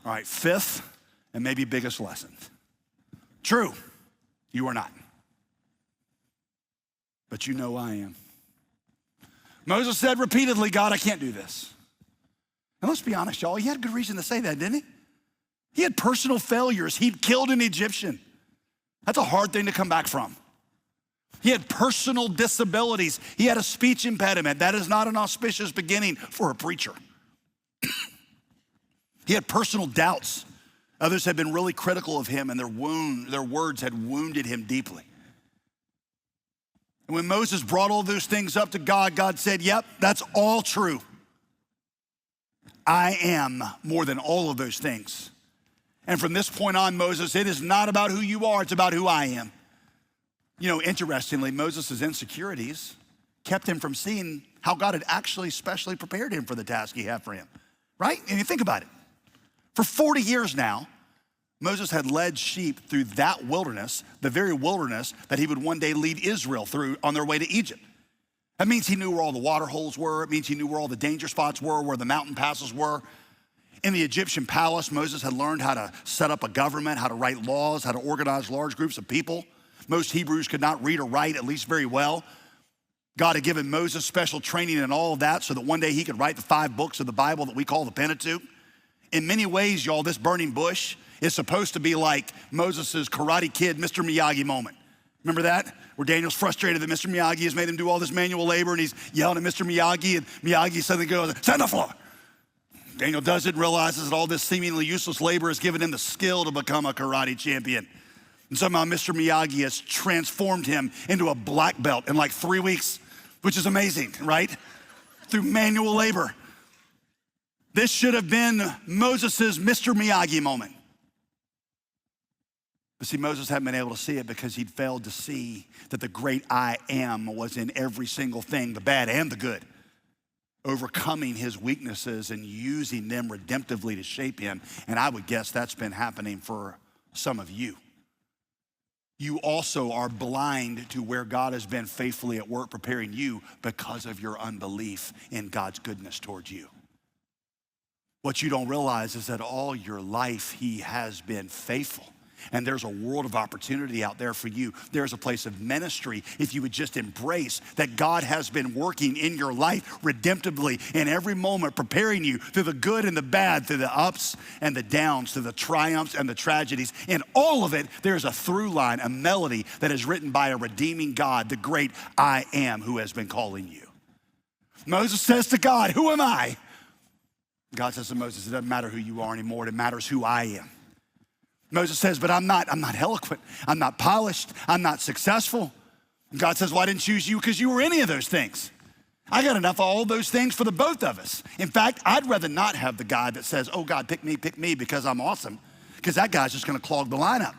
All right, fifth and maybe biggest lesson. True, you are not. But you know I am. Moses said repeatedly, God, I can't do this. And let's be honest, y'all, he had good reason to say that, didn't he? He had personal failures. He'd killed an Egyptian. That's a hard thing to come back from. He had personal disabilities. He had a speech impediment. That is not an auspicious beginning for a preacher. He had personal doubts. Others had been really critical of him, and their words had wounded him deeply. And when Moses brought all those things up to God, God said, yep, that's all true. I am more than all of those things. And from this point on, Moses, it is not about who you are, it's about who I am. You know, interestingly, Moses' insecurities kept him from seeing how God had actually specially prepared him for the task he had for him, right? And you think about it. For 40 years now, Moses had led sheep through that wilderness, the very wilderness that he would one day lead Israel through on their way to Egypt. That means he knew where all the water holes were. It means he knew where all the danger spots were, where the mountain passes were. In the Egyptian palace, Moses had learned how to set up a government, how to write laws, how to organize large groups of people. Most Hebrews could not read or write, at least very well. God had given Moses special training in all of that so that one day he could write the 5 books of the Bible that we call the Pentateuch. In many ways, y'all, this burning bush is supposed to be like Moses' Karate Kid, Mr. Miyagi moment. Remember that? Where Daniel's frustrated that Mr. Miyagi has made him do all this manual labor and he's yelling at Mr. Miyagi and Miyagi suddenly goes, sit on the floor. Daniel does it, realizes that all this seemingly useless labor has given him the skill to become a karate champion. And somehow Mr. Miyagi has transformed him into a black belt in like 3 weeks, which is amazing, right? Through manual labor. This should have been Moses' Mr. Miyagi moment. But see, Moses hadn't been able to see it because he'd failed to see that the great I am was in every single thing, the bad and the good, overcoming his weaknesses and using them redemptively to shape him. And I would guess that's been happening for some of you. You also are blind to where God has been faithfully at work preparing you because of your unbelief in God's goodness towards you. What you don't realize is that all your life he has been faithful. And there's a world of opportunity out there for you. There's a place of ministry if you would just embrace that God has been working in your life redemptively in every moment, preparing you through the good and the bad, through the ups and the downs, through the triumphs and the tragedies. In all of it, there's a through line, a melody that is written by a redeeming God, the great I am who has been calling you. Moses says to God, who am I? God says to Moses, it doesn't matter who you are anymore. It matters who I am. Moses says, but I'm not eloquent. I'm not polished. I'm not successful. And God says, well, I didn't choose you because you were any of those things. I got enough of all those things for the both of us. In fact, I'd rather not have the guy that says, oh God, pick me because I'm awesome. Because that guy's just gonna clog the lineup.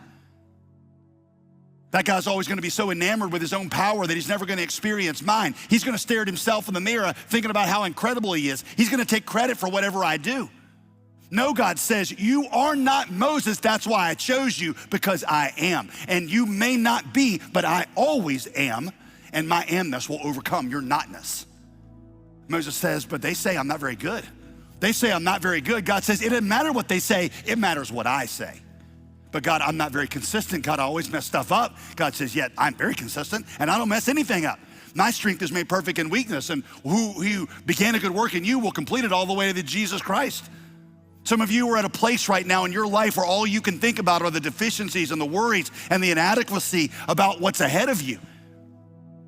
That guy's always gonna be so enamored with his own power that he's never gonna experience mine. He's gonna stare at himself in the mirror thinking about how incredible he is. He's gonna take credit for whatever I do. No, God says, you are not Moses. That's why I chose you, because I am. And you may not be, but I always am. And my amness will overcome your notness. Moses says, but they say I'm not very good. They say I'm not very good. God says, it doesn't matter what they say. It matters what I say. But God, I'm not very consistent. God, I always mess stuff up. God says, yet I'm very consistent and I don't mess anything up. My strength is made perfect in weakness. And who began a good work in you will complete it all the way to Jesus Christ. Some of you are at a place right now in your life where all you can think about are the deficiencies and the worries and the inadequacy about what's ahead of you.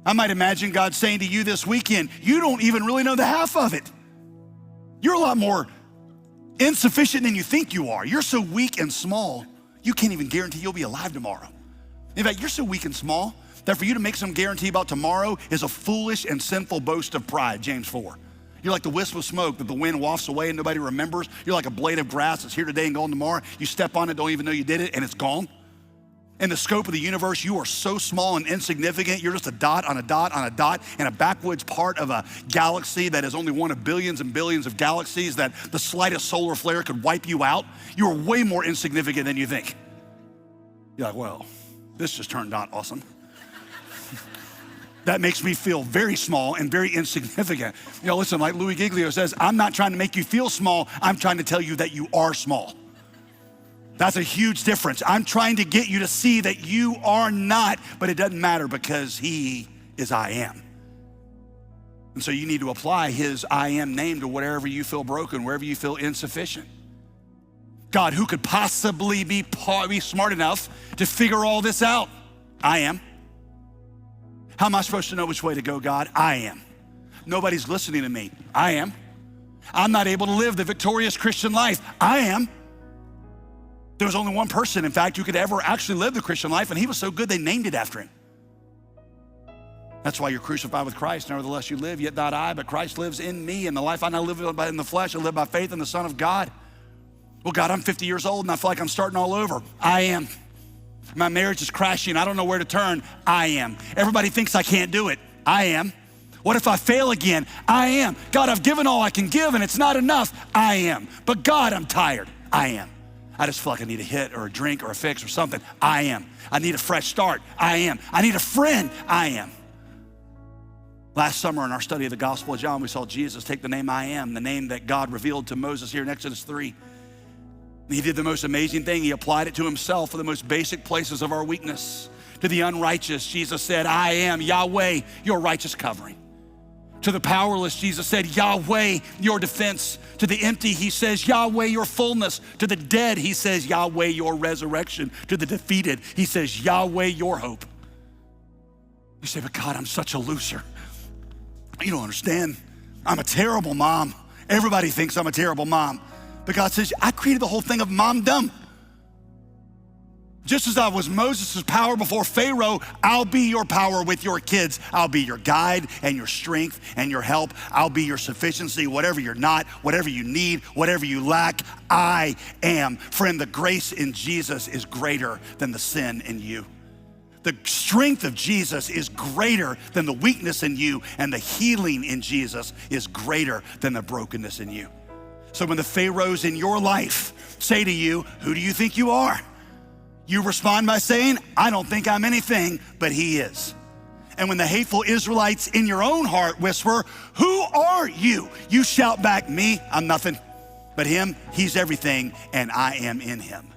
I might imagine God saying to you this weekend, you don't even really know the half of it. You're a lot more insufficient than you think you are. You're so weak and small, you can't even guarantee you'll be alive tomorrow. In fact, you're so weak and small that for you to make some guarantee about tomorrow is a foolish and sinful boast of pride, James 4. You're like the wisp of smoke that the wind wafts away and nobody remembers. You're like a blade of grass that's here today and gone tomorrow. You step on it, don't even know you did it, and it's gone. In the scope of the universe, you are so small and insignificant. You're just a dot on a dot on a dot in a backwoods part of a galaxy that is only one of billions and billions of galaxies that the slightest solar flare could wipe you out. You are way more insignificant than you think. You're like, well, this just turned out awesome. That makes me feel very small and very insignificant. You know, listen, like Louis Giglio says, I'm not trying to make you feel small. I'm trying to tell you that you are small. That's a huge difference. I'm trying to get you to see that you are not, but it doesn't matter because he is I am. And so you need to apply his I am name to wherever you feel broken, wherever you feel insufficient. God, who could possibly be smart enough to figure all this out? I am. How am I supposed to know which way to go, God? I am. Nobody's listening to me. I am. I'm not able to live the victorious Christian life. I am. There was only one person, in fact, who could ever actually live the Christian life, and he was so good they named it after him. That's why you're crucified with Christ. Nevertheless you live, yet not I, but Christ lives in me. And the life I now live in the flesh, I live by faith in the Son of God. Well, God, I'm 50 years old and I feel like I'm starting all over. I am. My marriage is crashing. I don't know where to turn. I am. Everybody thinks I can't do it. I am. What if I fail again? I am. God, I've given all I can give and it's not enough. I am. But God, I'm tired. I am. I just feel like I need a hit or a drink or a fix or something. I am. I need a fresh start. I am. I need a friend. I am. Last summer in our study of the Gospel of John, we saw Jesus take the name I am, the name that God revealed to Moses here in Exodus 3. He did the most amazing thing. He applied it to himself for the most basic places of our weakness. To the unrighteous, Jesus said, I am Yahweh, your righteous covering. To the powerless, Jesus said, Yahweh, your defense. To the empty, he says, Yahweh, your fullness. To the dead, he says, Yahweh, your resurrection. To the defeated, he says, Yahweh, your hope. You say, but God, I'm such a loser. You don't understand. I'm a terrible mom. Everybody thinks I'm a terrible mom. But God says, I created the whole thing of momdom. Just as I was Moses' power before Pharaoh, I'll be your power with your kids. I'll be your guide and your strength and your help. I'll be your sufficiency, whatever you're not, whatever you need, whatever you lack, I am. Friend, the grace in Jesus is greater than the sin in you. The strength of Jesus is greater than the weakness in you, and the healing in Jesus is greater than the brokenness in you. So when the Pharaohs in your life say to you, who do you think you are? You respond by saying, I don't think I'm anything, but he is. And when the hateful Israelites in your own heart whisper, who are you? You shout back, me, I'm nothing. But him, he's everything, and I am in him.